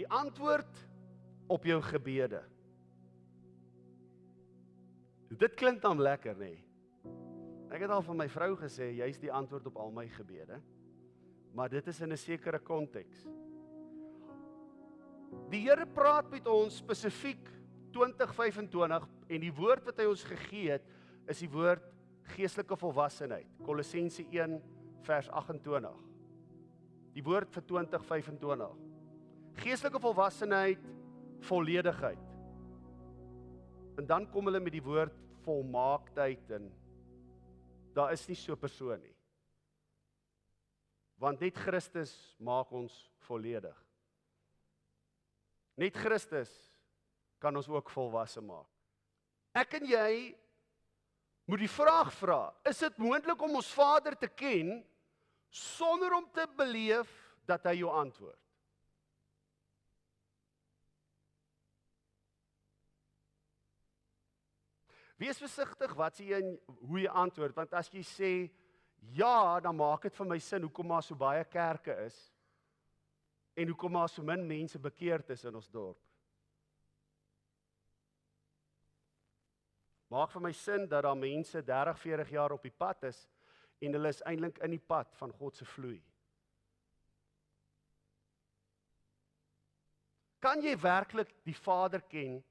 die antwoord op jou gebede. Dit klink dan lekker, nee. Ek het al van my vrou gesê, jy is die antwoord op al my gebede. Maar dit is in 'n sekere konteks. Die Here praat met ons spesifiek 2025 en die woord wat hy ons gegee het, is die woord geestelike volwassenheid. Kolossense 1 vers 28. Die woord vir 2025. Geestelike volwassenheid, volledigheid. En dan kom hulle met die woord volmaaktheid en daar is nie so 'n persoon nie. Want net Christus maak ons volledig. Net Christus kan ons ook volwasse maak. Ek en jy moet die vraag vra, is dit moontlik om ons Vader te ken sonder om te beleef dat hy jou antwoord? Wees versigtig wat sê jy en hoe jy antwoord, want as jy sê ja, dan maak dit vir my sin hoekom daar so baie kerke is en hoekom daar so min mense bekeerd is in ons dorp. Maak vir my sin dat daar mense 30, 40 jaar op die pad is en hulle is eintlik in die pad van God se vloei. Kan jy werklik die Vader ken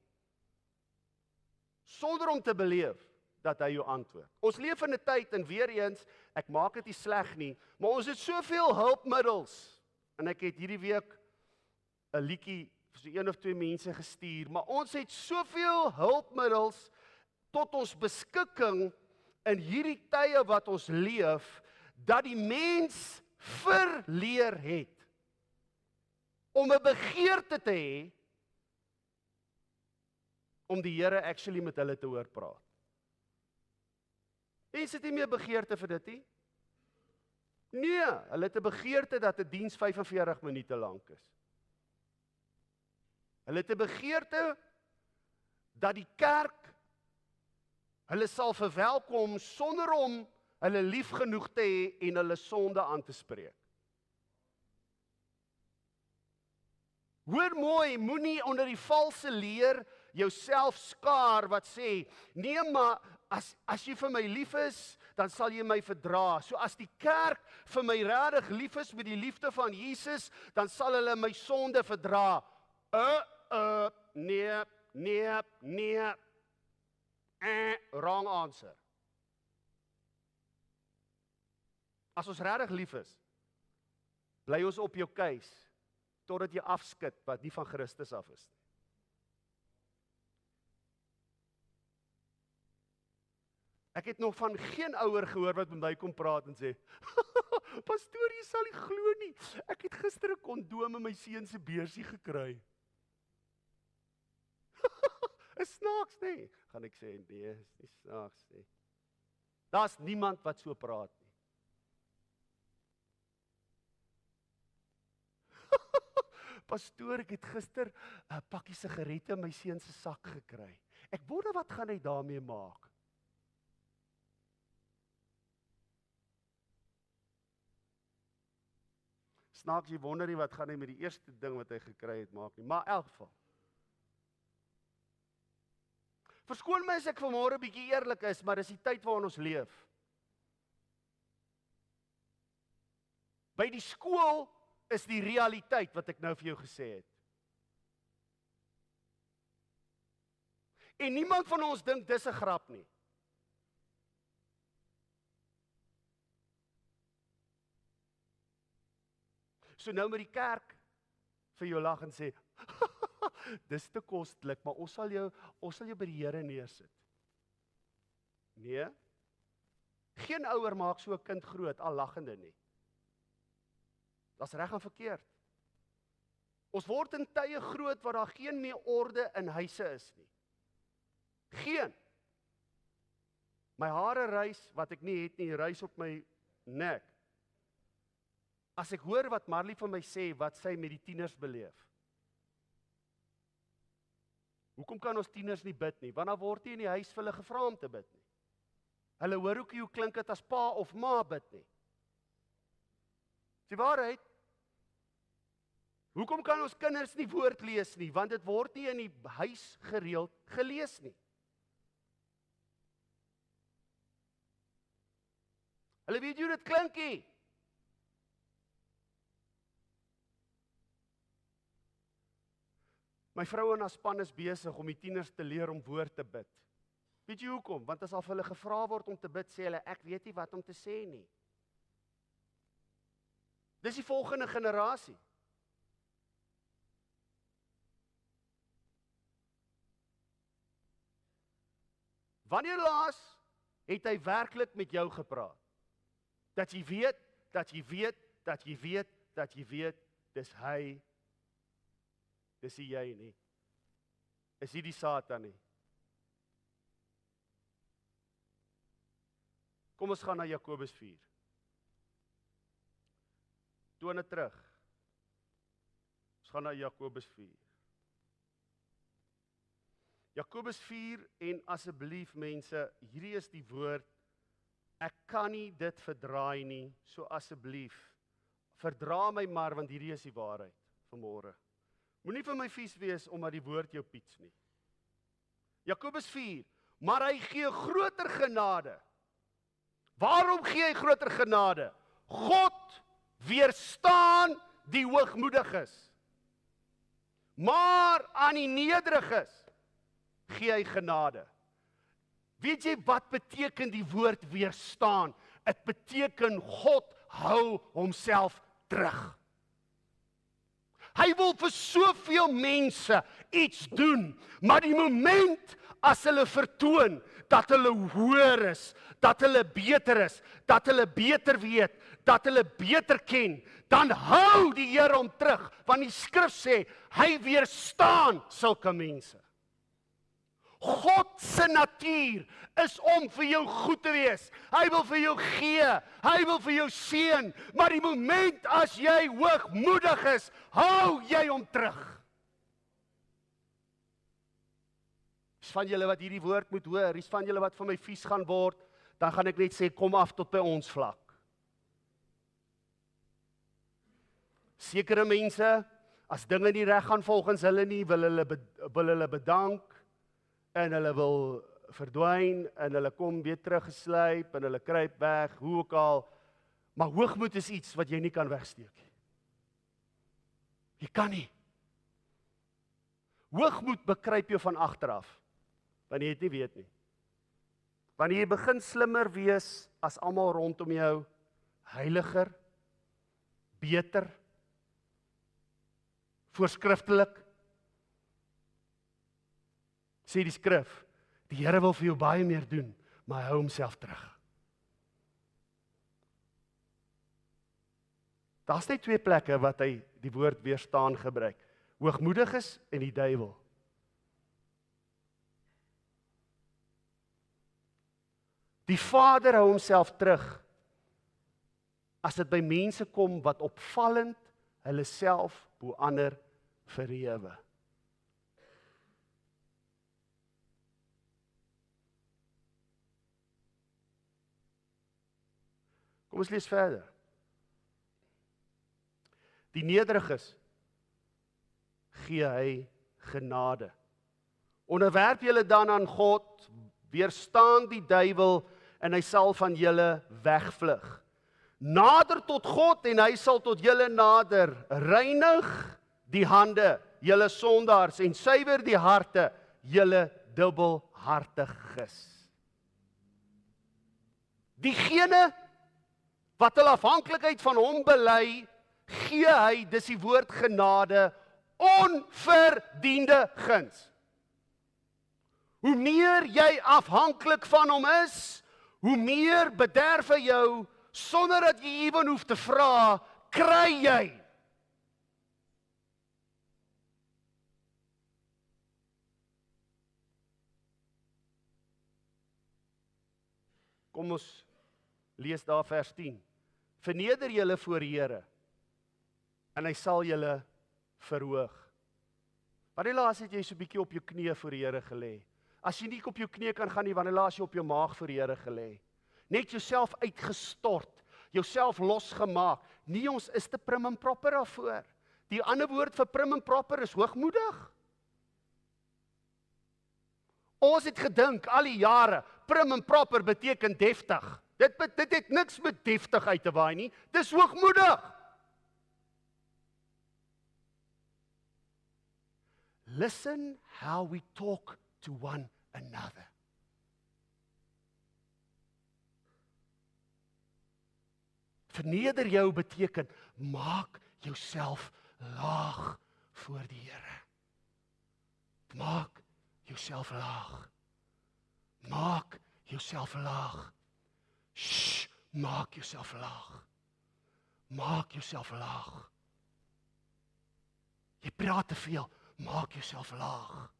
sonder om te beleef dat hy jou antwoord? Ons leef in 'n tyd en weer eens, ek maak dit nie sleg nie, maar ons het soveel hulpmiddels. En ek het hierdie week 'n liedjie vir so 1 of 2 mense gestuur, maar ons het soveel hulpmiddels tot ons beskikking in hierdie tye wat ons leef, dat die mens verleer het om 'n begeerte te hê om die Here actually met hulle te hoor praat. Mense het nie meer begeerte vir dit nie. Nee, hulle het 'n begeerte dat 'n diens 45 minute lank is. Hulle het 'n begeerte dat die kerk hulle sal verwelkom sonder om hulle lief genoeg te hê en hulle sonde aan te spreek. Hoor mooi, moenie onder die valse leer jouself skaar wat sê, nee maar as jy vir my lief is, dan sal jy my verdra. So as die kerk vir my regtig lief is met die liefde van Jesus, dan sal hulle my sonde verdra. Nee. Wrong answer. As ons regtig lief is, bly ons op jou keus totdat jy afskit wat nie van Christus af is nie. Ek het nog van geen ouer gehoor wat met my kom praat en sê, pastoor, jy sal nie glo nie, ek het gister 'n kondoom in my seun se beursie gekry. Is snaaks nie, gaan ek sê, nee, is nie snaaks nie. Daar's niemand wat so praat nie. Pastoor, ek het gister 'n pakkie sigarette in my seun se sak gekry. Ek wonder wat gaan hy daarmee maak? Snaaks, jy wonder nie wat gaan hy met die eerste ding wat hy gekry het maak nie, maar in elk geval. Verskoon my as ek vanmôre 'n bietjie eerlik is, maar dis die tyd waarin ons leef. By die skool is die realiteit wat ek nou vir jou gesê het. En niemand van ons dink dis 'n grap nie. So nou met die kerk vir jou lag en sê, dis te kostelik, maar ons sal jou by die Here neersit. Nee, geen ouer maak so 'n kind groot, al lagende nie. Dit's reg en verkeerd. Ons word in tye groot waar daar geen meer orde in huise is nie. Geen. My hare rys, wat ek nie het nie, rys op my nek. As ek hoor wat Marley vir my sê, wat sy met die tieners beleef. Hoekom kan ons tieners nie bid nie? Want dan word nie in die huis vir hulle gevra om te bid nie. Hulle hoor ook hoe klink dit as pa of ma bid nie. Dis die waarheid. Hoekom kan ons kinders nie woord lees nie? Want dit word nie in die huis gereeld gelees nie. Hulle weet hoe dit klink nie. My vrou en haar span is besig om die tieners te leer om woord te bid. Weet jy hoekom? Want as hulle gevra word om te bid, sê hulle, ek weet nie wat om te sê nie. Dis die volgende generasie. Wanneer laas het hy werklik met jou gepraat? Dat jy weet, dat jy weet, dat jy weet, dat jy weet, dis hy, dis nie jy nie. Is nie die Satan nie. Kom ons gaan na Jakobus 4. Toon dit terug. Ons gaan na Jakobus 4. Jakobus 4 en asseblief mense, hierdie is die woord, ek kan nie dit verdraai nie, so asseblief, verdra my maar, want hierdie is die waarheid vanmôre. Moenie vir my vies wees, omdat die woord jou piets nie. Jakobus 4, maar hy gee groter genade. Waarom gee hy groter genade? God weerstaan die hoogmoediges, maar aan die nederiges gee hy genade. Weet jy wat beteken die woord weerstaan? Dit beteken God hou homself terug. Hy wil vir soveel mense iets doen, maar die moment as hulle vertoon dat hulle hoër is, dat hulle beter is, dat hulle beter weet, dat hulle beter ken, dan hou die Here hom terug, want die skrif sê, hy weerstaan sulke mense. God se natuur is om vir jou goed te wees. Hy wil vir jou gee, hy wil vir jou seën, maar die moment as jy hoogmoedig is, hou jy hom terug. Is van julle wat hierdie woord moet hoor, is van julle wat van my vies gaan word, dan gaan ek net sê, kom af tot by ons vlak. Sekere mense, as dinge nie reg gaan volgens hulle nie, wil hulle bedank, en hulle wil verdwyn, en hulle kom weer teruggeslyp, en hulle kruip weg, hoe ook al, maar hoogmoed is iets wat jy nie kan wegsteek. Jy kan nie. Hoogmoed bekruip jou van agteraf, wanneer jy dit nie weet nie. Wanneer jy begin slimmer wees, as almal rondom jou, heiliger, beter, voorskriftelik, sê die skrif, die Here wil vir jou baie meer doen, maar hy hou homself terug. Daar's net twee plekke wat hy die woord weerstaan gebruik. Hoogmoediges en die duiwel. Die Vader hou homself terug, as dit by mense kom wat opvallend hulle self bo ander verhewe. Kom ons lees verder. Die nederiges gee hy genade. Onderwerp julle dan aan God, weerstaan die duiwel en hy sal van julle wegvlug. Nader tot God en hy sal tot julle nader. Reinig die hande, julle sondaars, en suiwer die harte, julle dubbelhartiges. Diegene wat hulle afhanklikheid van hom bely, gee hy, dis die woord genade, onverdiende guns. Hoe meer jy afhanklik van hom is, hoe meer bederf hy jou, sonder dat jy ewen hoef te vra, kry jy. Kom ons lees daar vers 10. Verneder julle voor die Here, en hy sal julle verhoog. Wanneer laas het jy so 'n bietjie op jou knieë voor die Here gelê? As jy nie op jou knieë kan gaan nie, wanneer laas jy op jou maag voor die Here gelê? Net jouself uitgestort, jouself losgemaak. Nie, ons is te prim en proper daarvoor. Die ander woord vir prim en proper is hoogmoedig. Ons het gedink al die jare, prim en proper beteken deftig. Dit het niks met deftigheid te waai nie, dis hoogmoedig. Listen how we talk to one another. Verneder jou beteken, maak jouself laag voor die Here. Maak jouself laag. Maak jouself laag. Shh, maak jouself laag. Maak jouself laag. Jy praat te veel, maak jouself laag.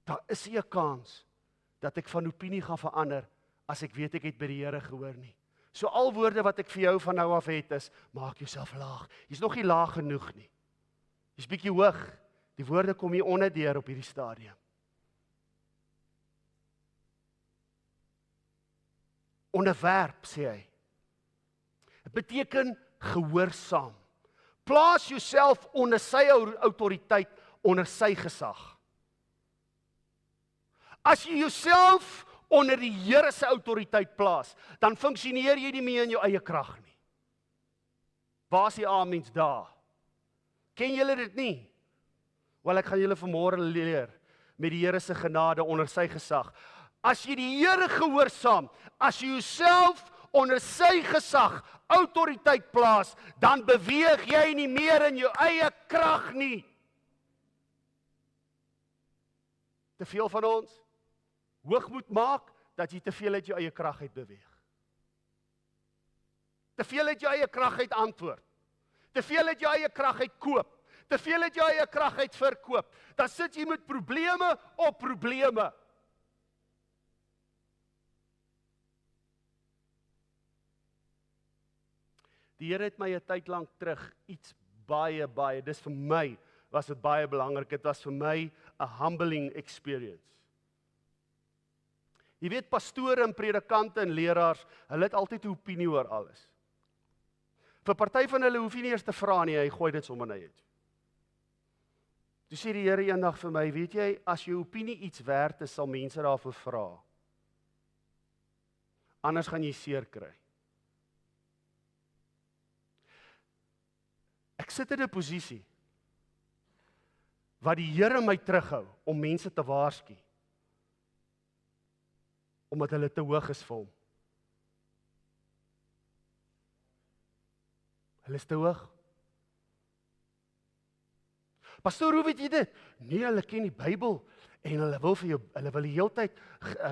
Daar is nie 'n kans dat ek van opinie gaan verander as ek weet ek het by die Here gehoor nie. So al woorde wat ek vir jou van nou af het is, maak jouself laag. Jy's nog nie laag genoeg nie. Jy's bietjie hoog. Die woorde kom hier onderdeur op hierdie stadium. Onderwerp, sê hy. Dit beteken gehoorsaam. Plaas jouself onder sy autoriteit, onder sy gesag. As jy jouself onder die Here se autoriteit plaas, dan funksioneer jy nie meer in jou eie krag nie. Waar is die amens daar? Ken julle dit nie? Wel, ek gaan julle vanmôre leer met die Here se genade onder sy gesag. As jy die Here gehoorsaam, as jy jouself onder sy gesag, autoriteit plaas, dan beweeg jy nie meer in jou eie krag nie. Te veel van ons hoogmoed maak dat jy te veel uit jou eie krag uit beweeg. Te veel uit jou eie krag uit antwoord. Te veel uit jou eie krag uit koop. Te veel uit jou eie krag uit verkoop. Dan sit jy met probleme op probleme. Die Here het my 'n tyd lank terug iets baie, dis vir my, was dit baie belangrik, dit was vir my 'n humbling experience. Jy weet, pastore en predikante en leraars, hulle het altyd 'n opinie oor alles. Vir party van hulle hoef jy nie eers te vra nie, hy gooi dit sommer na jou toe. Toe sê die Here eendag vir my, weet jy, as jou opinie iets werd is, sal mense daarvoor vra. Anders gaan jy seer kry. Ek sit in 'n posisie waar die Here my terughou om mense te waarsku, omdat hulle te hoog is vir hom. Hulle is te hoog. Pastoor, hoe weet jy dit? Nee, hulle ken die Bybel en hulle wil vir jou, hulle wil die hele tyd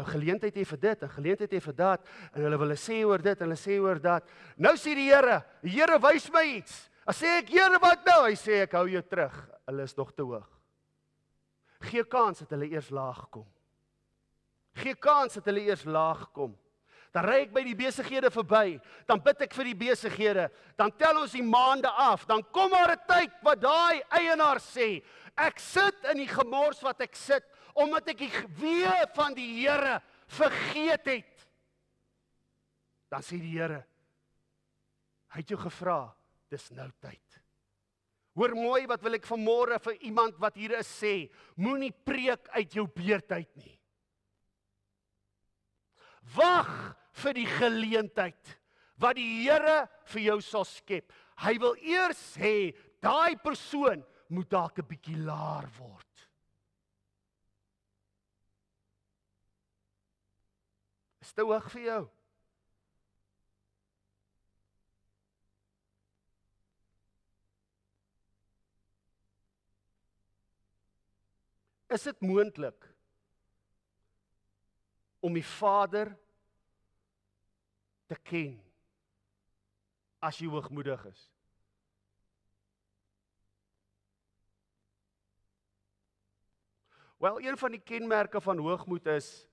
geleentheid hê vir dit en geleentheid hê vir dat en hulle sê oor dit en hulle sê oor dat. Nou sê die Here wys my iets. As sê ek, Here, wat nou? Hy sê, ek hou jou terug. Hulle is nog te hoog. Gee kans dat hulle eers laag kom. Gee kans dat hulle eers laag kom. Dan ry ek by die besighede verby, dan bid ek vir die besighede, dan tel ons die maande af, dan kom maar 'n tyd wat daai eienaar sê, ek sit in die gemors wat ek sit, omdat ek die wee van die Here vergeet het. Dan sê die Here, hy het jou gevra, dis nou tyd. Hoor mooi, wat wil ek vanmôre vir iemand wat hier is sê, moenie preek uit jou beerd uit nie. Wag vir die geleentheid wat die Here vir jou sal skep. Hy wil eers hê, daai persoon moet dalk 'n bietjie laer word. Is te hoog vir jou? Is dit moontlik om die Vader te ken as jy hoogmoedig is? Wel, een van die kenmerke van hoogmoed is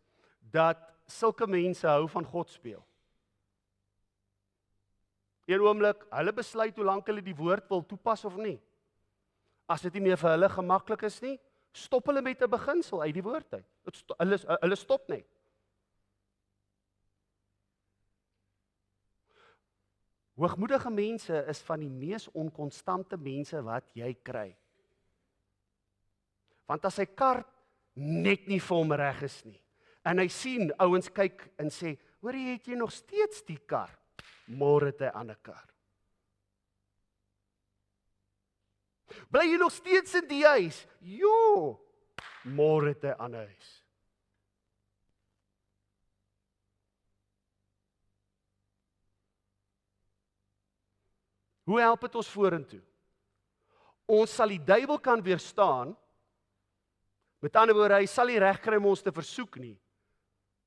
dat sulke mense hou van God speel. Een oomblik, hulle besluit hoe lank hulle die woord wil toepas of nie. As dit nie meer vir hulle gemaklik is nie, stop hulle met 'n beginsel uit die woord uit. Hulle stop net. Hoogmoedige mense is van die mees onkonstante mense wat jy kry. Want as sy kar net nie vir hom reg is nie, en hy sien ouens kyk en sê, hoor jy, het jy nog steeds die kar? Môre het hy 'n ander kar. Bly jy nog steeds in die huis? Jo, môre het hy 'n ander huis. Hoe help dit ons vorentoe? Ons sal die duiwel kan weerstaan. Met ander woorde, hy sal nie reg kry om ons te versoek nie.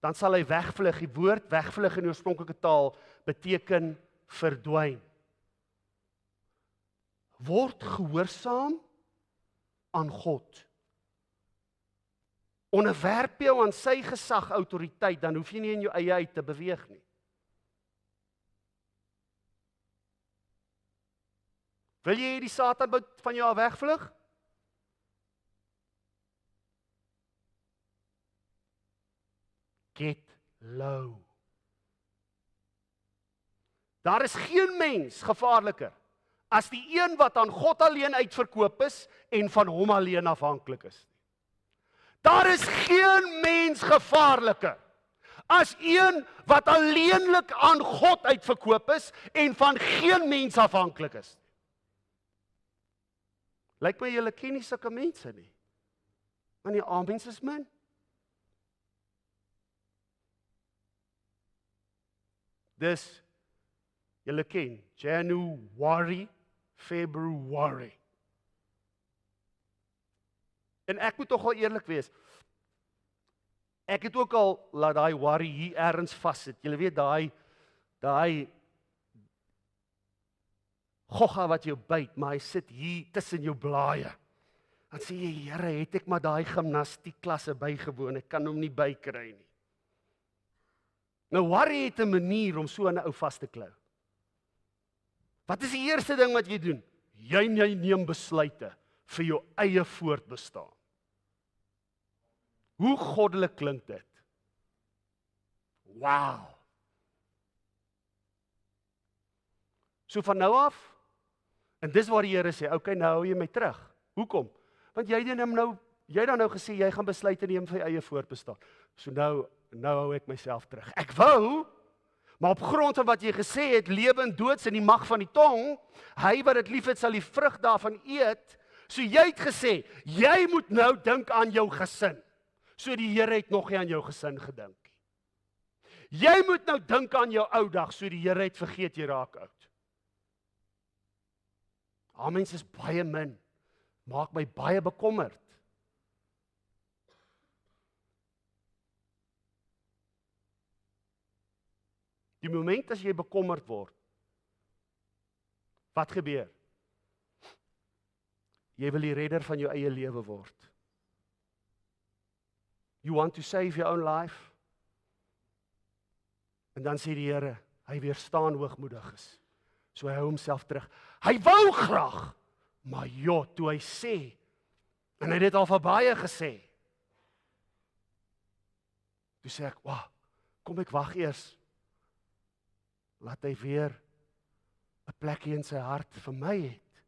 Dan sal hy wegvlug. Die woord wegvlug in die oorspronklike taal beteken verdwyn. Word gehoorsaam aan God. Onderwerp jou aan sy gesag, autoriteit, dan hoef jy nie in jou eie uit te beweeg nie. Wil jy die Satan van jou af wegvlug? Get low. Daar is geen mens gevaarliker as die een wat aan God alleen uitverkoop is en van hom alleen afhanklik is. Daar is geen mens gevaarliker as een wat alleenlik aan God uitverkoop is en van geen mens afhanklik is. Lyk my julle ken nie sulke mense nie. Want die aamens is min. Dis, julle ken, January, February. En ek moet tog al eerlik wees, ek het ook al laat daai worry hier ergens vassit. Julle weet daai gogga wat jou byt, maar hy sit hier tussen jou blaaie. Dan sê jy, Here, het ek maar daai gimnastiekklasse bygewoon, ek kan hom nie bykry nie. Nou worry het 'n manier om so 'n ou vas te klou. Wat is die eerste ding wat jy doen? Jy neem besluite vir jou eie voortbestaan. Hoe goddelik klink dit? Wow. So van nou af, en dis waar die Here sê, okay, nou hou jy my terug. Hoekom? Want jy dan nou gesê, jy gaan besluite neem vir jou eie voortbestaan. So nou hou ek myself terug. Ek wou, maar op grond van wat jy gesê het, lewe en doods in die mag van die tong, hy wat dit lief het, sal die vrug daarvan eet. So jy het gesê, jy moet nou dink aan jou gesin. So die Here het nog nie aan jou gesin gedink. Jy moet nou dink aan jou ou dag, so die Here het vergeet jy raak oud. Mense is baie min, maak my baie bekommerd. Die moment as jy bekommerd word, wat gebeur? Jy wil die redder van jou eie lewe word. You want to save your own life? En dan sê die Here, hy weerstaan hoogmoediges. So hy hou homself terug. Hy wou graag, maar toe hy sê, en hy het dit al vir baie gesê, toe sê ek, kom ek wag eers, laat hy weer 'n plekkie in sy hart vir my het.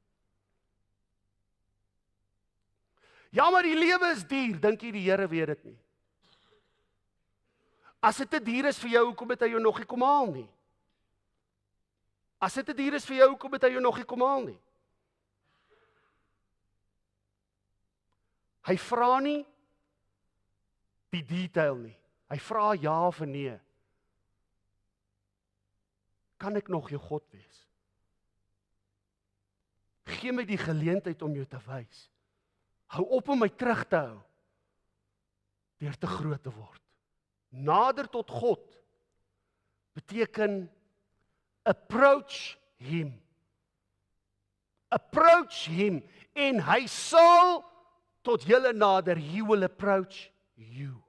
Ja, maar die lewe is duur, dink jy die Here weet dit nie? As dit te duur is vir jou, hoekom het hy jou nog nie kom haal nie? As dit te duur is vir jou, hoekom het hy jou nog nie kom haal nie? Hy vra nie die detail nie. Hy vra ja of nee. Kan ek nog jou God wees? Gee my die geleentheid om jou te wys. Hou op om my terug te hou, deur te groot te word. Nader tot God beteken approach him. Approach him, en hy sal tot julle nader, he will approach you.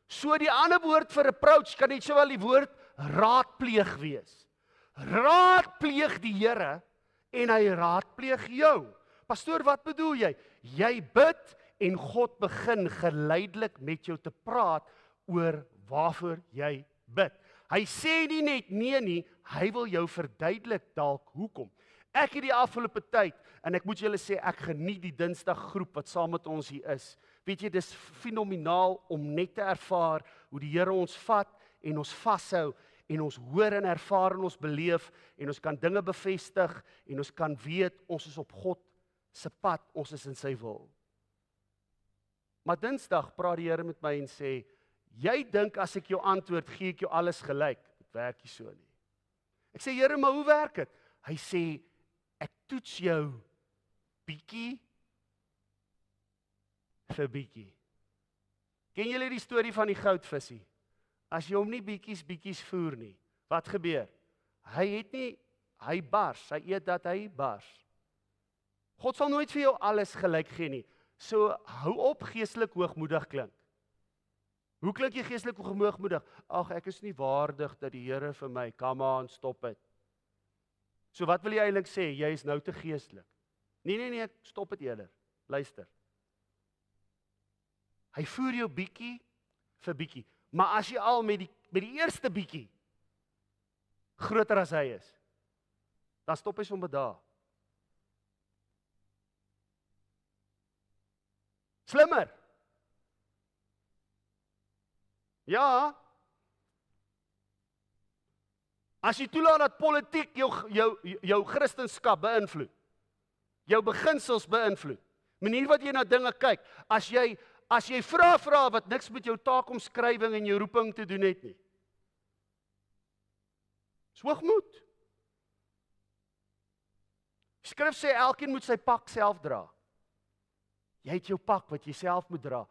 So die ander woord vir approach kan net sowel die woord raadpleeg wees. Raadpleeg die Here en hy raadpleeg jou. Pastoor, wat bedoel jy? Jy bid en God begin geleidelik met jou te praat oor waarvoor jy bid. Hy sê nie net nee nie, hy wil jou verduidelik dalk hoekom. Ek het die afgelope tyd, en ek moet julle sê, ek geniet die Dinsdag groep wat saam met ons hier is. Weet jy, dis fenomenaal om net te ervaar hoe die Here ons vat en ons vashou en ons hoor en ervaar en ons beleef en ons kan dinge bevestig en ons kan weet ons is op God se pad, ons is in sy wil. Maar Dinsdag praat die Here met my en sê, jy dink as ek jou antwoord, gee ek jou alles gelyk. Dit werk nie so nie. Ek sê, Here, maar hoe werk dit? Hy sê, ek toets jou bietjie vir bietjie. Ken julle die storie van die goudvisie? As jy hom nie bietjies voer nie, wat gebeur? Hy bars, hy eet dat hy bars. God sal nooit vir jou alles gelyk gee nie. So hou op geestelik hoogmoedig klink. Hoe klink jy geestelik hoogmoedig? Ag, ek is nie waardig dat die Here vir my, come on, stop it. So wat wil jy eintlik sê? Jy is nou te geestelik. Nee, stop dit eerder. Luister. Hy voer jou bietjie vir bietjie. Maar as jy al met die eerste bietjie groter as hy is, dan stop hy sommer daar. Slimmer. Ja. As jy toelaat dat politiek jou Christendom beïnvloed, jou beginsels beïnvloed, manier wat jy na dinge kyk, as jy vra wat niks met jou taakomskrywing en jou roeping te doen het nie. Dis hoogmoed. Die skrif sê elkeen moet sy pak self dra. Jy het jou pak wat jy self moet dra.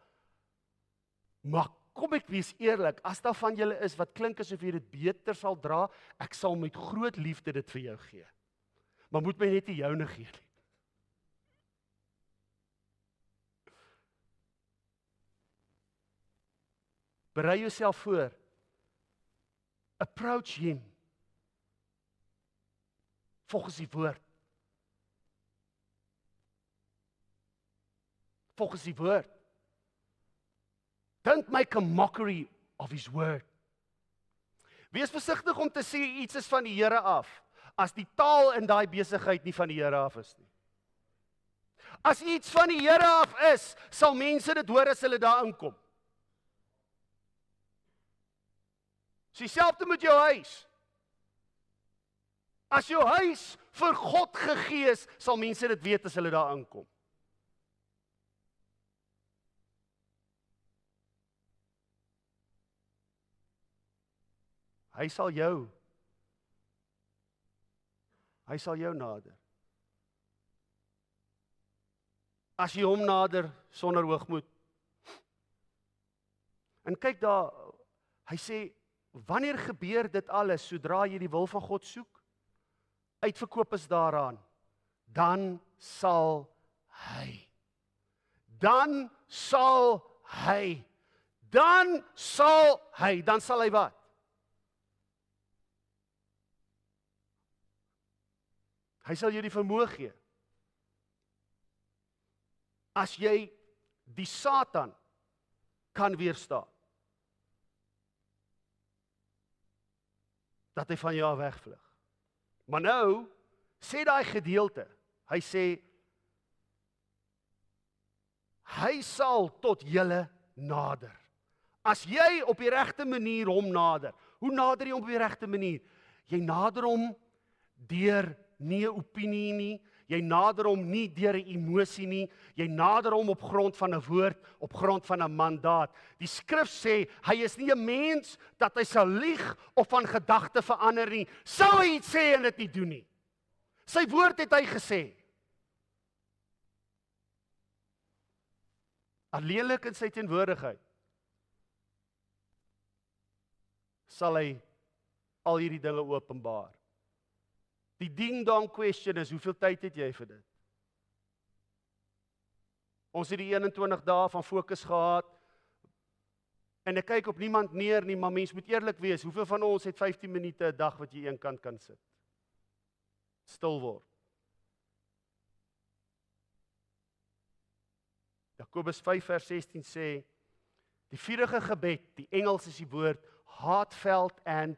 Maar kom ek wees eerlik, as daar van julle is wat klink asof jy dit beter sal dra, ek sal met groot liefde dit vir jou gee. Maar moet my net nie joune gee nie. Berei jouself voor. Approach him. Volgens die woord. Volgens die woord. Don't make a mockery of his word. Wees versigtig om te sê iets is van die Here af, as die taal in daai besigheid nie van die Here af is nie. As iets van die Here af is, sal mense dit hoor as hulle daar inkom. Dis dieselfde met jou huis. As jou huis vir God gegee is, sal mense dit weet as hulle daar inkom. Hy sal jou nader. As jy hom nader sonder hoogmoed. En kyk daar, hy sê, wanneer gebeur dit alles, sodra jy die wil van God soek? Uitverkoop is daaraan. Dan sal hy. Dan sal hy wat? Hy sal jou die vermoë gee. As jy die Satan kan weerstaan, dat hy van jou wegvlug. Maar nou, sê daai gedeelte, hy sê, hy sal tot julle nader. As jy op die regte manier hom nader, hoe nader jy hom op die regte manier? Jy nader hom deur nie 'n opinie nie, jy nader hom nie deur 'n emosie nie, jy nader hom op grond van 'n woord, op grond van 'n mandaat. Die skrif sê, hy is nie 'n mens dat hy sal lieg of van gedagte verander nie. Sou hy iets sê en dit nie doen nie? Sy woord het hy gesê. Alleenlik in sy teenwoordigheid sal hy al hierdie dinge openbaar. Die ding-dong question is, hoeveel tyd het jy vir dit? Ons het die 21 dae van fokus gehad, en ek kyk op niemand neer nie, maar mens moet eerlik wees, hoeveel van ons het 15 minute 'n dag wat jy een kant kan sit? Stil word. Jakobus 5 vers 16 sê, die vurige gebed, die Engels is die woord heartfelt and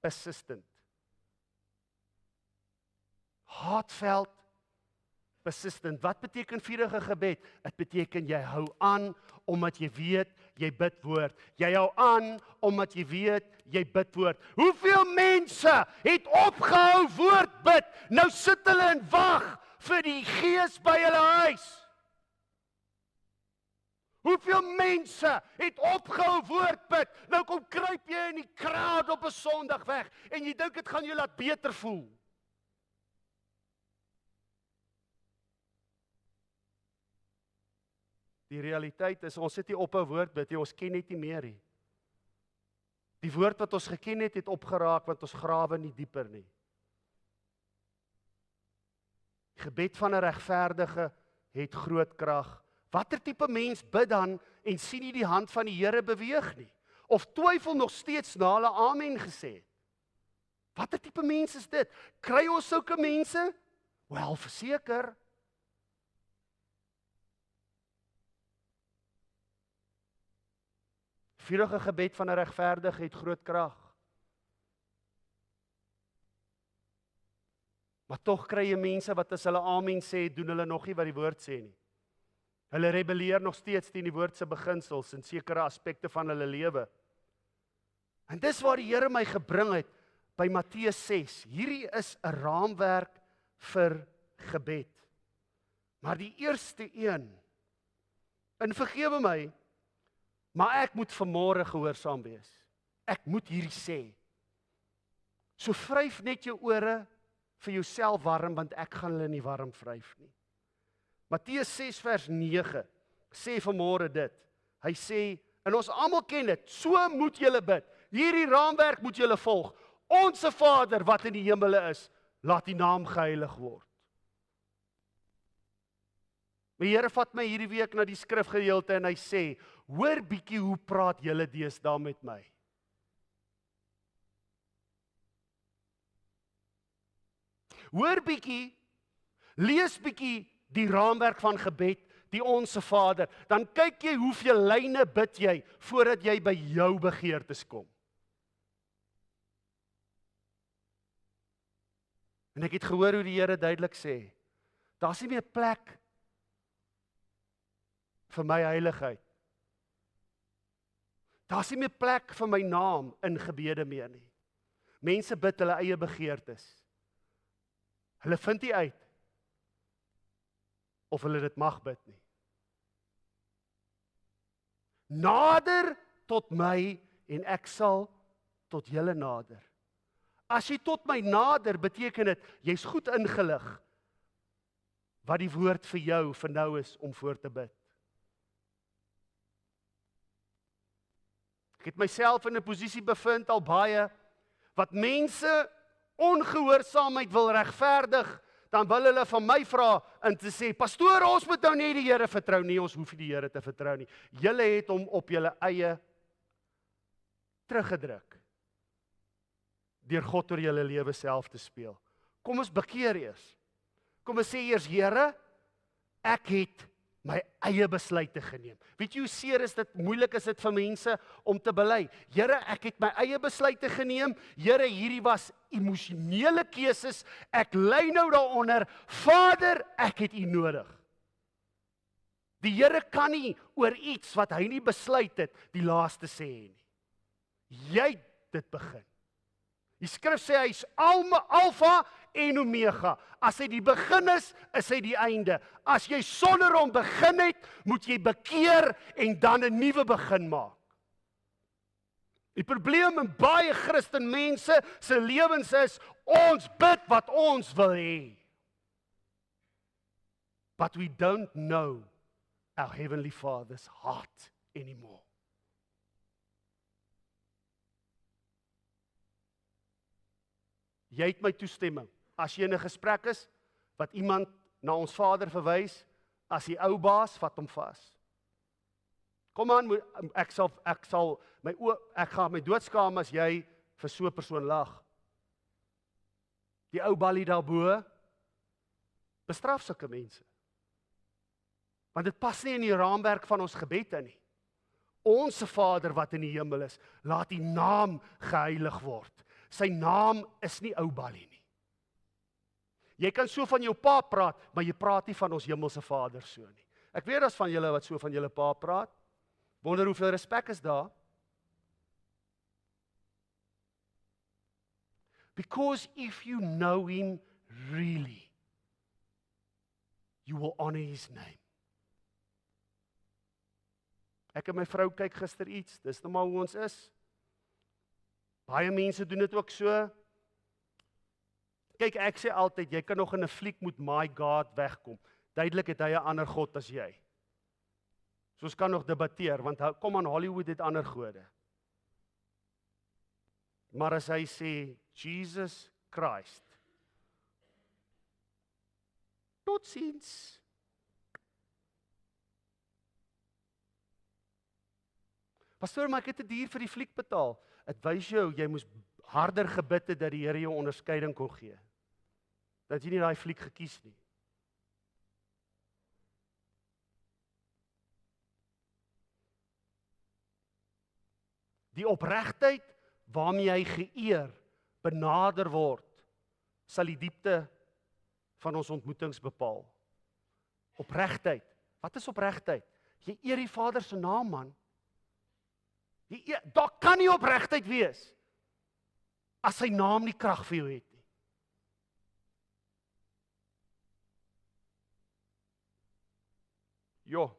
persistent. Heartfelt, persistent. Wat beteken vurige gebed? Dit beteken jy hou aan omdat jy weet jy bid woord. Jy hou aan omdat jy weet jy bid woord. Hoeveel mense het opgehou woord bid? Nou sit hulle en wag vir die Gees by hulle huis. Hoeveel mense het opgehou woord bid? Nou kom kruip jy in die crowd op 'n Sondag weg en jy dink dit gaan jou laat beter voel. Die realiteit is, ons sit nie op 'n woord bid, ons ken net nie meer nie. Die woord wat ons geken het opgeraak, want ons grawe nie dieper nie. Die gebed van 'n regverdige het groot krag. Watter tipe mens bid dan en sien nie die hand van die Here beweeg nie? Of twyfel nog steeds na hulle amen gesê het? Watter tipe mens is dit? Kry ons sulke mense? Wel, verseker. Vurige gebed van 'n regverdige het groot krag. Maar tog kry jy mense wat as hulle amen sê, doen hulle nog nie wat die woord sê nie. Hulle rebelleer nog steeds teen die woord se beginsels in sekere aspekte van hulle lewe. En dis waar die Here my gebring het by Matteus 6. Hierdie is 'n raamwerk vir gebed. Maar die eerste een, en vergewe my, maar ek moet vanmôre gehoorsaam wees. Ek moet hierdie sê. So vryf net jou ore vir jouself warm, want ek gaan hulle nie warm vryf nie. Matteus 6 vers 9 sê vanmôre dit. Hy sê, en ons almal ken dit, so moet julle bid. Hierdie raamwerk moet julle volg. Onse Vader wat in die hemele is, laat die naam geheilig word. Die Here vat my hierdie week na die skrifgedeelte en hy sê, hoor bietjie hoe praat julle deesdae met my. Hoor bietjie, lees bietjie die raamwerk van gebed, die Onse Vader, dan kyk jy hoeveel lyne bid jy voordat jy by jou begeertes kom. En ek het gehoor hoe die Here duidelik sê, daar's nie meer plek vir my heiligheid. Daar's nie meer plek vir my naam in gebede meer nie. Mense bid hulle eie begeertes. Hulle vind nie uit of hulle dit mag bid nie. Nader tot my en ek sal tot julle nader. As jy tot my nader, beteken dit, jy's goed ingelig wat die woord vir jou vir nou is om voor te bid. Ek het myself in 'n posisie bevind al baie, wat mense ongehoorsaamheid wil regverdig, dan wil hulle van my vra en te sê, pastoor, ons moet nou nie die Here vertrou nie, ons hoef nie die Here te vertrou nie. Julle het hom op julle eie teruggedruk, deur God oor julle lewe self te speel. Kom ons bekeer eers. Kom ons sê eers, Here, ek het my eie besluite geneem. Weet jy hoe seer is dit, moeilik is dit vir mense om te bely? Here, ek het my eie besluite geneem. Here, hierdie was emosionele keuses. Ek ly nou daaronder. Vader, ek het U nodig. Die Here kan nie oor iets wat hy nie besluit het, die laaste sê nie. Jy het dit begin. Die skrif sê hy is Alfa en Omega. As hy die begin is hy die einde. As jy sonder hom begin het, moet jy bekeer en dan 'n nuwe begin maak. Die probleem in baie Christen mense se lewens is, ons bid wat ons wil hê. But we don't know our Heavenly Father's heart anymore. Jy het my toestemming. As jy in 'n gesprek is, wat iemand na ons Vader verwys, as die ou baas, vat hom vas. Kom aan, ek gaan my doodskaam as jy vir so 'n persoon lag. Die ou ballie daarbo, bestraf sulke mense. Want dit pas nie in die raamwerk van ons gebed in nie. Onse Vader wat in die hemel is, laat die naam geheilig word. Sy naam is nie ou ballie nie. Jy kan so van jou pa praat, maar jy praat nie van ons hemelse Vader so nie. Ek weet as van julle wat so van julle pa praat. Wonder hoeveel respek is daar? Because if you know him really, you will honor his name. Ek en my vrou kyk gister iets, dis nou maar hoe ons is. Baie mense doen dit ook so. Kyk, ek sê altyd, jy kan nog in 'n fliek met My God wegkom. Duidelik het hy 'n ander God as jy. So ons kan nog debatteer, want kom aan, Hollywood het ander gode. Maar as hy sê, Jesus Christ, totsiens. Pastoor, maar ek het 'n duur vir die fliek betaal. Het wys jou, jy moes harder gebid het dat die Here jou onderskeiding kon gee. Dat jy nie daai fliek gekies nie. Die opregtheid waarmee hy geëer, benader word, sal die diepte van ons ontmoetings bepaal. Opregtheid. Wat is opregtheid? Jy eer die Vader se naam, man. Daar kan nie opregtheid wees as sy naam nie krag vir jou het nie. Jo.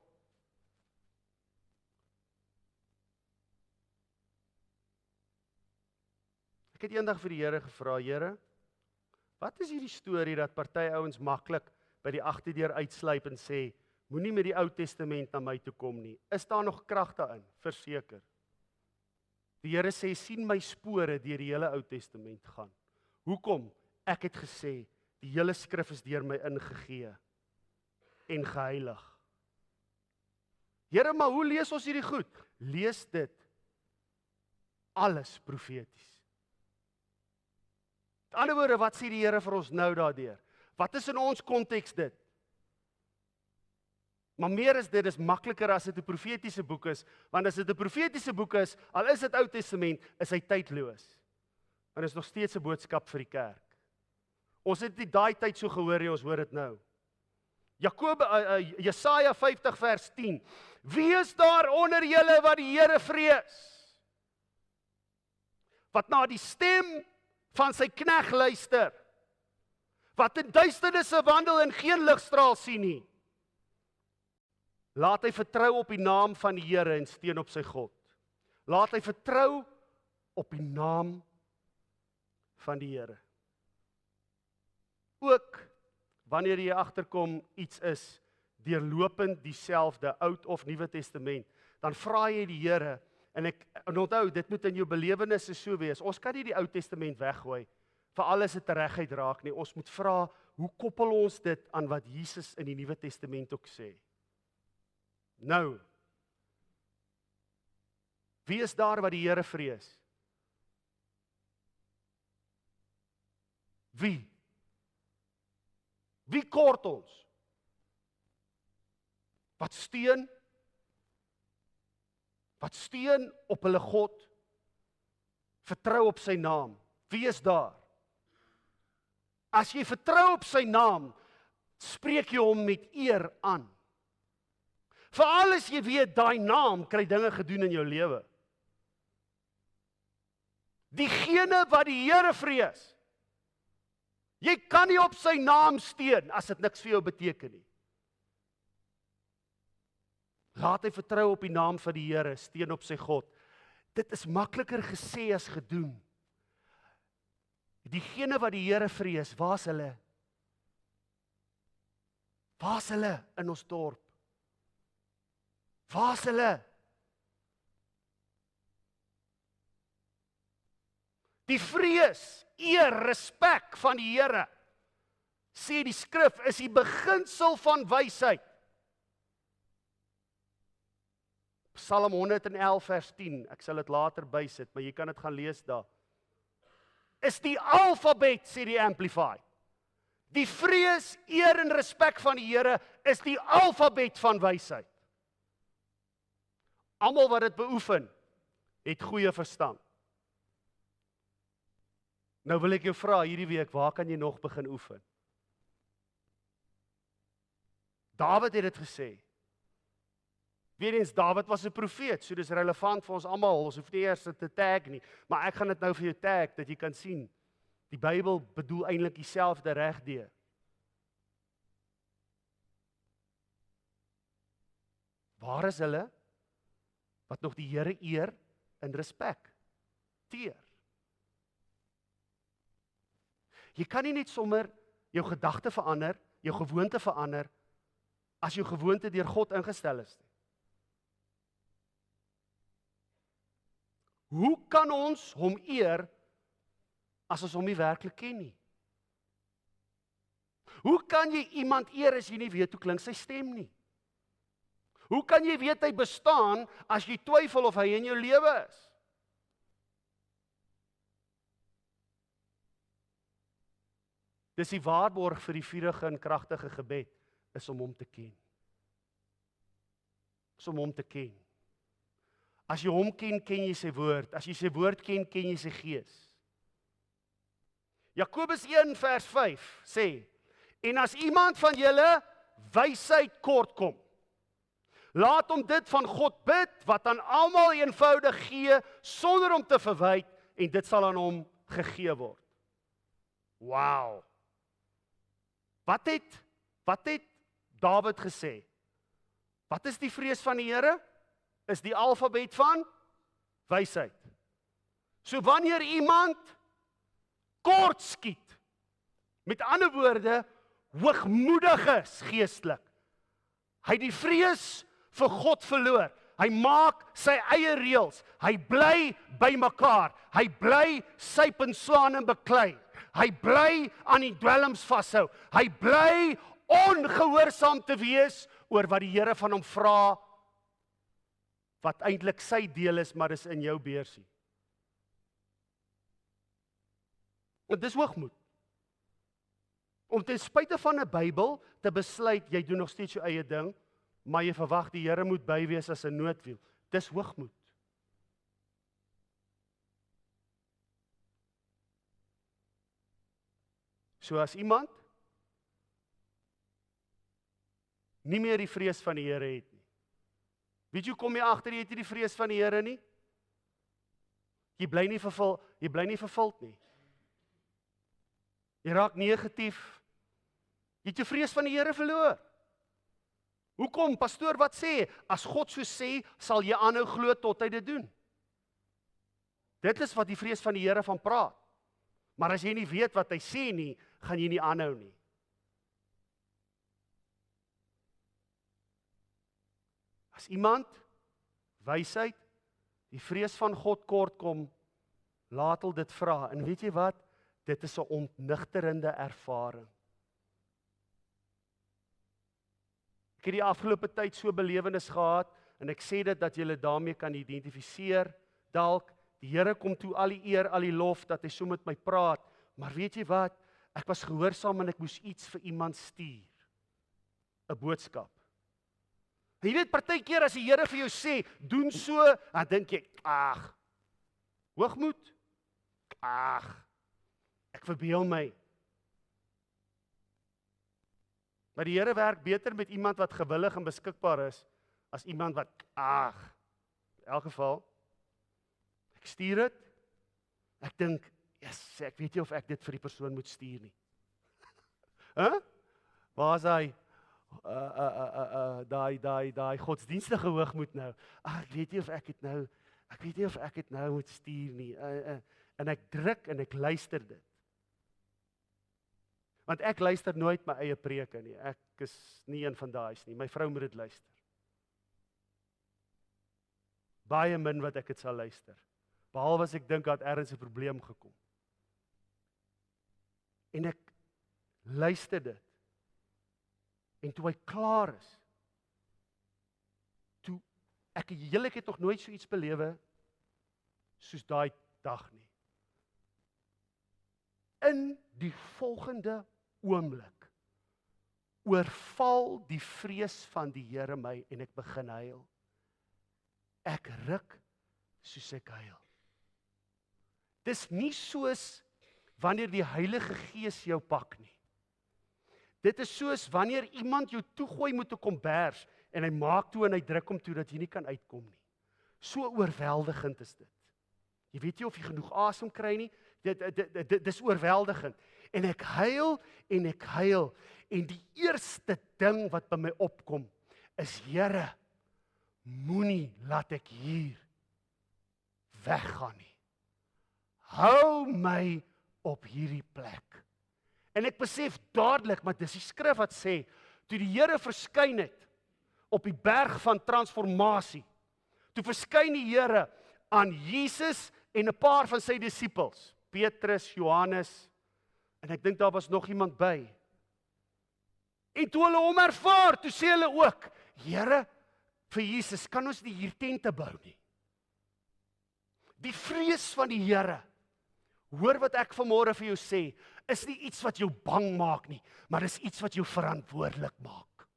Ek het eendag vir die Here gevra, Here, wat is hierdie storie dat party ouens maklik by die agterdeur uitsluip en sê, moenie met die Ou Testament na my toe kom nie. Is daar nog krag daarin? Verseker. Die Here sê, sien my spore deur die hele Ou Testament gaan. Hoekom? Ek het gesê, die hele skrif is deur my ingegee en geheilig. Here, maar hoe lees ons hierdie goed? Lees dit alles profeties. Met ander woorde, wat sê die Here vir ons nou daardeur? Wat is in ons konteks dit? Maar meer is dit is makliker as dit 'n profetiese boek is, want as dit 'n profetiese boek is, al is dit Ou Testament, is hy tydloos. En is nog steeds 'n boodskap vir die kerk. Ons het nie daai tyd so gehoor nie, ons hoor dit nou. Jesaja 50 vers 10. Wie is daar onder julle wat die Here vrees? Wat na die stem van sy knegt luister? Wat in duisternisse wandel en geen ligstraal sien nie? Laat hy vertrou op die naam van die Here en steun op sy God. Laat hy vertrou op die naam van die Here. Ook wanneer jy agterkom iets is deurlopend dieselfde Oud of Nuwe Testament, dan vra jy die Here en onthou, dit moet in jou belewennisse so wees. Ons kan nie die Ou Testament weggooi vir alles dit regheid raak nie. Ons moet vra, hoe koppel ons dit aan wat Jesus in die Nuwe Testament ook sê? Nou, wie is daar wat die Here vrees? Wie? Wie kort ons? Wat steun? Wat steun op hulle God? Vertrou op sy naam. Wie is daar? As jy vertrou op sy naam, spreek jy hom met eer aan. Veral as jy weet, daai naam kry dinge gedoen in jou lewe. Diegene wat die Here vrees, jy kan nie op sy naam steun as dit niks vir jou beteken nie. Laat hy vertrou op die naam van die Here, steun op sy God. Dit is makliker gesê as gedoen. Diegene wat die Here vrees, waar is hulle? Waar is hulle in ons dorp? Waar is hulle? Die vrees, eer, respek van die Here, sê die skrif, is die beginsel van wysheid. Psalm 111 vers 10, ek sal dit later bysit, maar jy kan dit gaan lees daar. Is die alfabet, sê die Amplified. Die vrees, eer en respek van die Here is die alfabet van wysheid. Almal wat dit beoefen, het goeie verstand. Nou wil ek jou vra hierdie week, waar kan jy nog begin oefen? Dawid het dit gesê. Weer eens, Dawid was 'n profeet, so dis relevant vir ons almal. Ons hoef nie eers dit te tag nie, maar ek gaan dit nou vir jou tag, dat jy kan sien. Die Bybel bedoel eintlik dieselfde regdeur. Waar is hulle wat nog die Here eer in respek teer? Jy kan nie net sommer jou gedagte verander, jou gewoonte verander, as jou gewoonte deur God ingestel is nie. Hoe kan ons hom eer as ons hom nie werklik ken nie? Hoe kan jy iemand eer as jy nie weet hoe klink sy stem nie? Hoe kan jy weet hy bestaan as jy twyfel of hy in jou lewe is? Dis die waarborg vir die vurige en kragtige gebed, is om hom te ken. Is om hom te ken. As jy hom ken, ken jy sy woord. As jy sy woord ken, ken jy sy gees. Jakobus 1 vers 5 sê, en as iemand van julle wysheid kort kom, laat hom dit van God bid, wat aan almal eenvoudig gee, sonder om te verwyd, en dit sal aan hom gegee word. Wow! Wat het Dawid gesê? Wat is die vrees van die Here? Is die alfabet van wysheid. So wanneer iemand kort skiet, met ander woorde, hoogmoedig is geestelik, hy die vrees vir God verloor, hy maak sy eie reëls, hy bly by mekaar, hy bly syp en slaan en beklei, hy bly aan die dwelms vashou, hy bly ongehoorsaam te wees oor wat die Here van hom vra, wat eintlik sy deel is, maar is in jou beursie. En dis hoogmoed. Om ten spyte van 'n Bybel te besluit, jy doen nog steeds jou eie ding, maar jy verwag die Here moet by wees as 'n noodwiel. Dis hoogmoed. So as iemand nie meer die vrees van die Here het nie. Weet jy hoe kom jy agter jy het nie die vrees van die Here nie? Jy bly nie vervuld nie. Jy raak negatief. Jy het jou vrees van die Here verloor. Hoekom? Pastoor, wat sê? As God so sê, sal jy aanhou glo tot hy dit doen. Dit is wat die vrees van die Here van praat. Maar as jy nie weet wat hy sê nie, gaan jy nie aanhou nie. As iemand wysheid, die vrees van God kort kom, laat hom dit vra. En weet jy wat? Dit is 'n ontnigterende ervaring. Ek het die afgelope tyd so belewenis gehad, en ek sê dit dat julle daarmee kan identifiseer, dalk, die Here kom toe al die eer, al die lof, dat hy so met my praat, maar weet jy wat? Ek was gehoorsaam en ek moes iets vir iemand stuur. 'n Boodskap. En jy weet, partykeer as die Here vir jou sê, doen so, dan dink jy, ag, hoogmoed, ag, ek verbeel my. Maar die Here werk beter met iemand wat gewillig en beskikbaar is, as iemand wat, ag, in elk geval, ek stuur dit, ek dink, yes, ek weet nie of ek dit vir die persoon moet stuur nie. Waar is hy? Daai godsdienstige hoogmoed nou. Ek weet nie of ek dit nou moet stuur nie. En ek druk en ek luister dit. Want ek luister nooit my eie preke nie. Ek is nie een van daai's nie. My vrou moet dit luister. Baie min wat ek dit sal luister. Behalwe as ek dink dat ergens 'n probleem gekom. En ek luister dit. En toe hy klaar is, toe ek het nog nooit so iets belewe soos daai dag nie. In die volgende oomblik oorval die vrees van die Here my en ek begin huil. ek ruk soos ek huil. Dis nie soos wanneer die Heilige Gees jou pak nie. Dit is soos wanneer iemand jou toegooi met 'n kombers en hy maak toe en hy druk hom toe dat jy nie kan uitkom nie. So oorweldigend is dit. Jy weet nie of jy genoeg asem kry nie. Dis oorweldigend. En ek huil en die eerste ding wat by my opkom is, Here, moenie laat ek hier weggaan nie. Hou my op hierdie plek. En ek besef dadelik, maar dis die skrif wat sê, toe die Here verskyn het op die berg van transformasie, toe verskyn die Here aan Jesus en 'n paar van sy disippels, Petrus, Johannes, en ek dink daar was nog iemand by. En toe hulle hom ervaar, toe sê hulle ook, Here, vir Jesus, kan ons nie hier tente bou nie. Die vrees van die Here, hoor wat ek vanmôre vir jou sê, is nie iets wat jou bang maak nie, maar is iets wat jou verantwoordelik maak.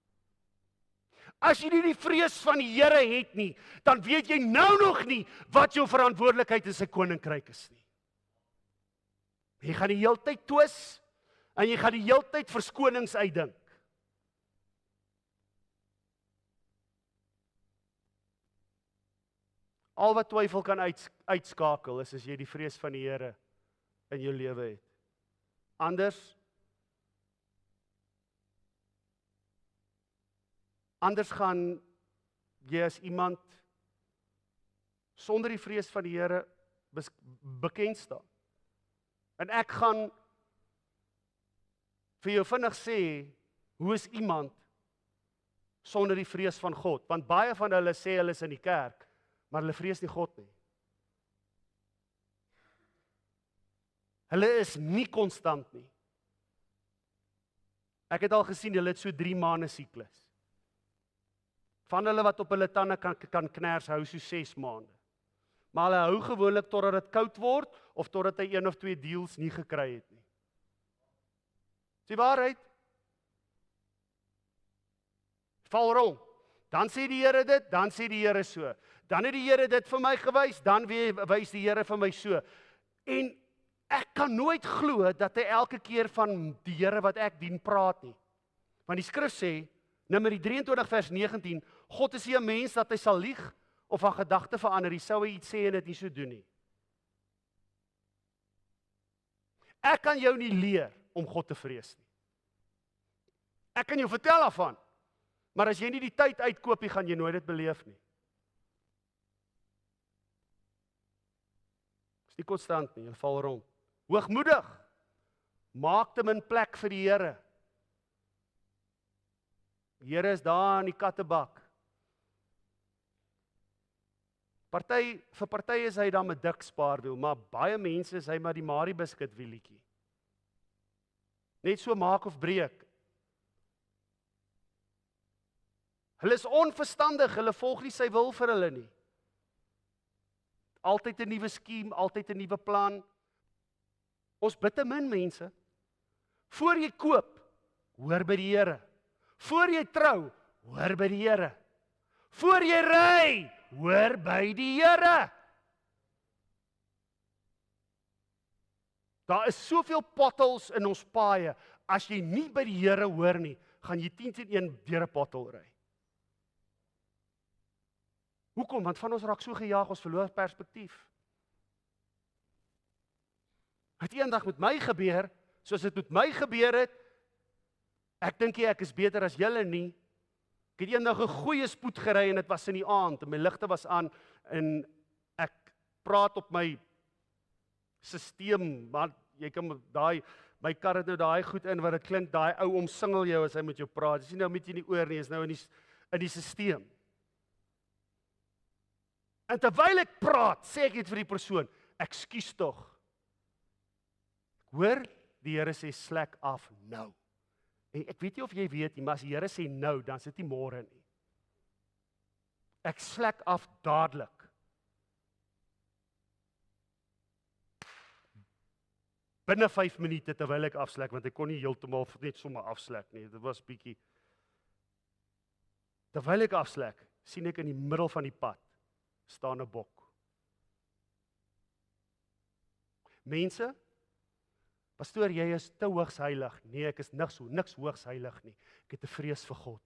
As jy nie die vrees van die Here het nie, dan weet jy nou nog nie wat jou verantwoordelikheid in sy koninkryk is nie. Jy gaan die heeltyd twis, en jy gaan die heeltyd verskonings uitdink. Al wat twyfel kan uitskakel is as jy die vrees van die Here in jou lewe het. Anders gaan jy as iemand sonder die vrees van die Here bekend staan. En ek gaan vir jou vinnig sê, hoe is iemand sonder die vrees van God? Want baie van hulle sê hulle is in die kerk, maar hulle vrees nie God nie. Hulle is nie konstant nie. Ek het al gesien, hulle het so 3 maande siklus. Van hulle wat op hulle tande kan kners, hou so 6 maande. Maar hulle hou gewoonlik totdat dit koud word, of totdat hy 1 of 2 deals nie gekry het nie. Is die waarheid? Val rond. Dan sê die Here dit, dan sê die Here so. Dan het die Here dit vir my gewys, dan wys die Here vir my so. En ek kan nooit glo dat hy elke keer van die Here wat ek dien praat nie. Want die skrif sê, Numeri 23 vers 19, God is nie 'n mens dat hy sal lieg of van gedagte verander, hy sou hy iets sê en dit nie so doen nie. Ek kan jou nie leer om God te vrees nie. Ek kan jou vertel daarvan, maar as jy nie die tyd uitkoop nie, gaan jy nooit dit beleef nie. Is nie konstant nie, jy val rond. Hoogmoedig, maak te min plek vir die Here. Die Here is daar in die kattebak. Vir party is hy dan met dik spaarwiel, maar baie mense is hy maar die Marie Biscuit wielietjie. Net so maak of breek. Hulle is onverstandig, hulle volg nie sy wil vir hulle nie. Altyd 'n nuwe skiem, altyd 'n nuwe plan. Ons bid te min mense. Voor jy koop, hoor by die Here. Voor jy trou, hoor by die Here. Voor jy ry, hoor by die Here. Daar is soveel potholes in ons paaie. As jy nie by die Here hoor nie, gaan jy 10-1 deur 'n pothole ry. Hoekom? Want van ons raak so gejaag, ons verloor perspektief. Het eendag met my gebeur, soos dit met my gebeur het, ek dink ek is beter as julle nie. Ek het eendag 'n goeie spoed gery en dit was in die aand en my ligte was aan en ek praat op my stelsel, maar jy kan my kar het nou daai goed in wat dit klink, daai ou omsingel jou as hy met jou praat. Dis nie nou met jy in die oor nie, is nou in die stelsel. En terwyl ek praat, sê ek dit vir die persoon, ekskuus tog. Hoor, die Here sê slek af nou. En ek weet nie of jy weet nie, maar as die Here sê nou, dan is dit nie môre nie. Ek slek af dadelik. Binne 5 minute terwyl ek afslek, want ek kon nie heeltemal net sommer afslek nie. Dit was bietjie. Terwyl ek afslek, sien ek in die middel van die pad staan 'n bok. Mense, pastoor, jy is te hoogs heilig. Nee, ek is niks hoogs heilig nie. Ek het 'n vrees vir God.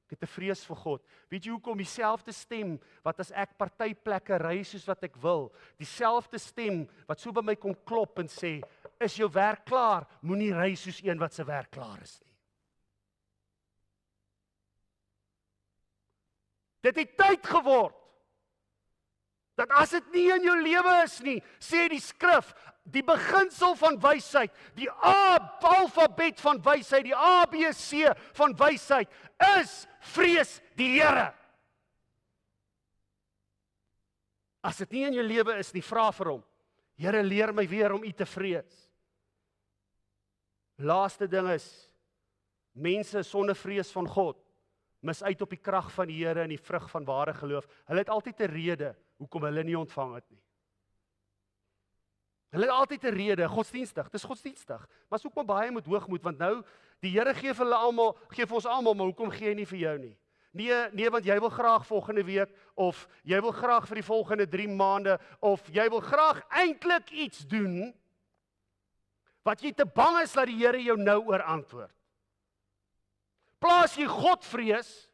Ek het 'n vrees vir God. Weet jy hoekom? Dieselfde stem wat as ek partyplekke ry soos wat ek wil, dieselfde stem wat so by my kom klop en sê, is jou werk klaar? Moenie ry soos een wat se werk klaar is nie. Dit het tyd geword, dat as dit nie in jou lewe is nie, sê die skrif, die beginsel van wysheid, die alfabet van wysheid, die ABC van wysheid, is vrees die Here. As dit nie in jou lewe is nie, vra vir hom, Here, leer my weer om U te vrees. Laaste ding is, mense sonder vrees van God, mis uit op die krag van die Here en die vrug van ware geloof. Hulle het altyd 'n rede hoekom hulle nie ontvang het nie. Hulle het altyd 'n rede, godsdienstig, dis godsdienstig, maar is ook maar baie met hoogmoed, want nou, die Here gee vir ons almal, maar hoekom gee hy nie vir jou nie? Nee, want jy wil graag volgende week, of jy wil graag vir die volgende 3 maande, of jy wil graag eintlik iets doen, wat jy te bang is dat die Here jou nou oor antwoord. Plaas jy God vrees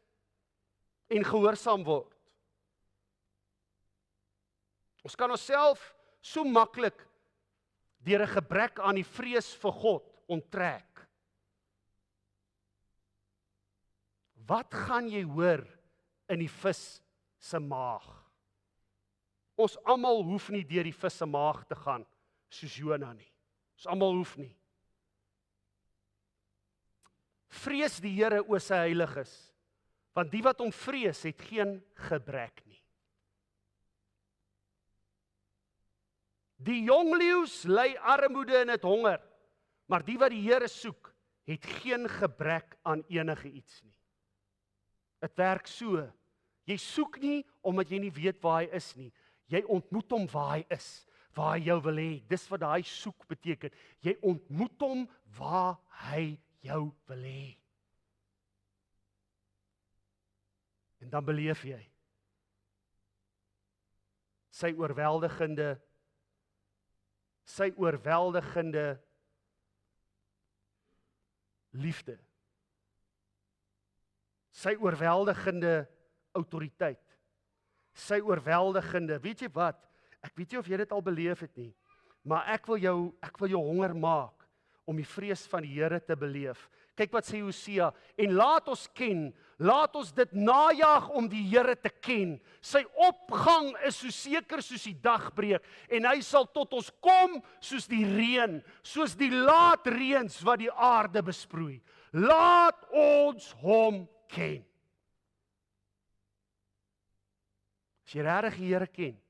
en gehoorsaam word. Ons kan onsself so maklik deur 'n gebrek aan die vrees vir God onttrek. Wat gaan jy hoor in die vis se maag? Ons almal hoef nie deur die vis se maag te gaan soos Jona nie. Ons almal hoef nie. Vrees die Here oor sy heiliges, want die wat hom vrees het geen gebrek nie. Die jong leeu's ly armoede en het honger, maar die wat die Here soek, het geen gebrek aan enige iets nie. Dit werk so. Jy soek nie omdat jy nie weet waar hy is nie. Jy ontmoet hom waar hy is, waar hy jou wil hê. Dis wat daai soek beteken. Jy ontmoet hom waar hy jou wil hê. En dan beleef jy sy oorweldigende liefde. Sy oorweldigende autoriteit. Sy oorweldigende, weet jy wat? Ek weet nie of jy dit al beleef het nie, maar ek wil jou honger maak om die vrees van die Here te beleef. Kyk wat sê Hosea, en laat ons dit najag om die Here te ken. Sy opgang is so seker soos die dagbreek, en hy sal tot ons kom soos die reën, soos die laat reëns wat die aarde besproei. Laat ons hom ken. As jy regtig die Here ken,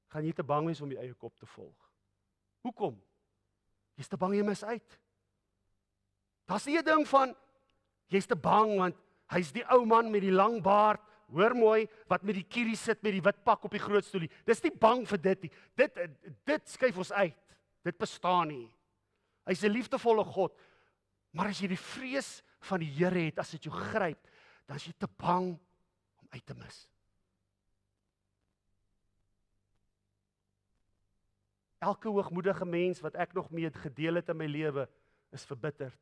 gaan jy te bang wees om jou eie kop te volg. Hoekom? Jy's te bang jy mis uit. Daar's nie 'n ding van, jy's te bang want hy's die ou man met die lang baard, hoor mooi, wat met die kierie sit met die wit pak op die groot stoelie. Dis nie bang vir dit nie. Dit skuif ons uit. Dit bestaan nie. Hy's 'n liefdevolle God. Maar as jy die vrees van die Here het, as dit jou gryp, dan is jy te bang om uit te mis. Elke hoogmoedige mens wat ek nog mee gedeel het in my lewe, is verbitterd.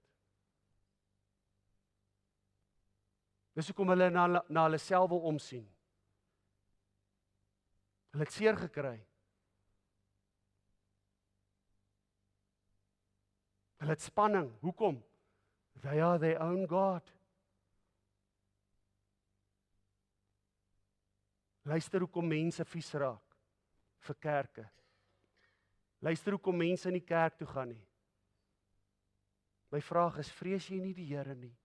Dis hoekom hulle na hulle self wil omsien. Hulle het seer gekry. Hulle het spanning. Hoekom? They are their own God. Luister hoekom mense vies raak vir kerke. Luister hoekom mense in die kerk toe gaan nie. My vraag is, vrees jy nie die Here nie?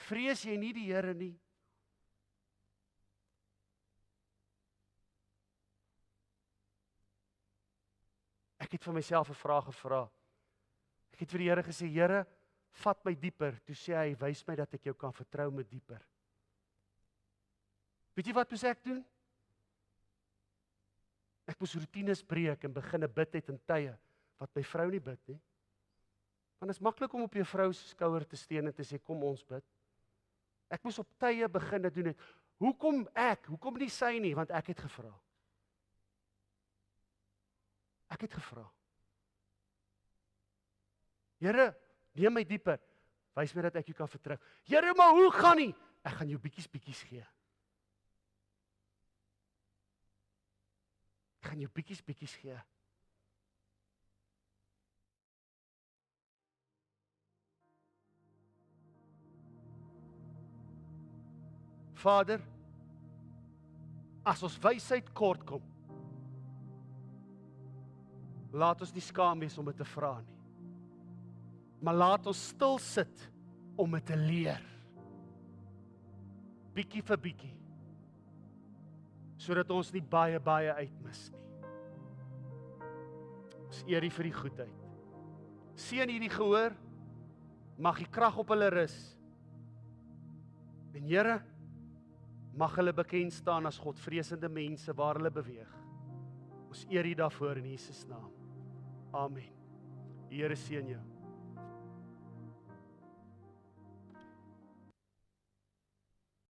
Vrees jy nie die Here nie? Ek het vir myself 'n vraag gevra. Ek het vir die Here gesê, Here, vat my dieper. Toe sê hy, wys my dat ek jou kan vertrou met dieper. Weet jy wat moes ek doen? Ek moes roetines breek en begin bid het in tye wat my vrou nie bid nie. Want dit is maklik om op jou vrou se skouer te steun en te sê, kom ons bid. Ek moes op tye begin doen het. Hoekom ek? Hoekom nie sy nie? Want ek het gevra. Ek het gevra. Here, neem my dieper. Wys my dat ek jou kan vertrou. Here, maar hoe gaan nie? Ek gaan jou bietjies gee. Ek gaan jou bietjies gee. Vader, as ons wysheid kort kom, laat ons nie skaam wees om dit te vra nie. Maar laat ons stil sit om dit te leer. Bietjie vir bietjie. Sodat ons nie baie uitmis nie. Ons eer U vir die goedheid. Seën hierdie gehoor, mag die krag op hulle rus. En Here, mag hulle bekend staan as godvreesende mense waar hulle beweeg. Ons eer U daarvoor in Jesus naam. Amen. Die Here seën jou.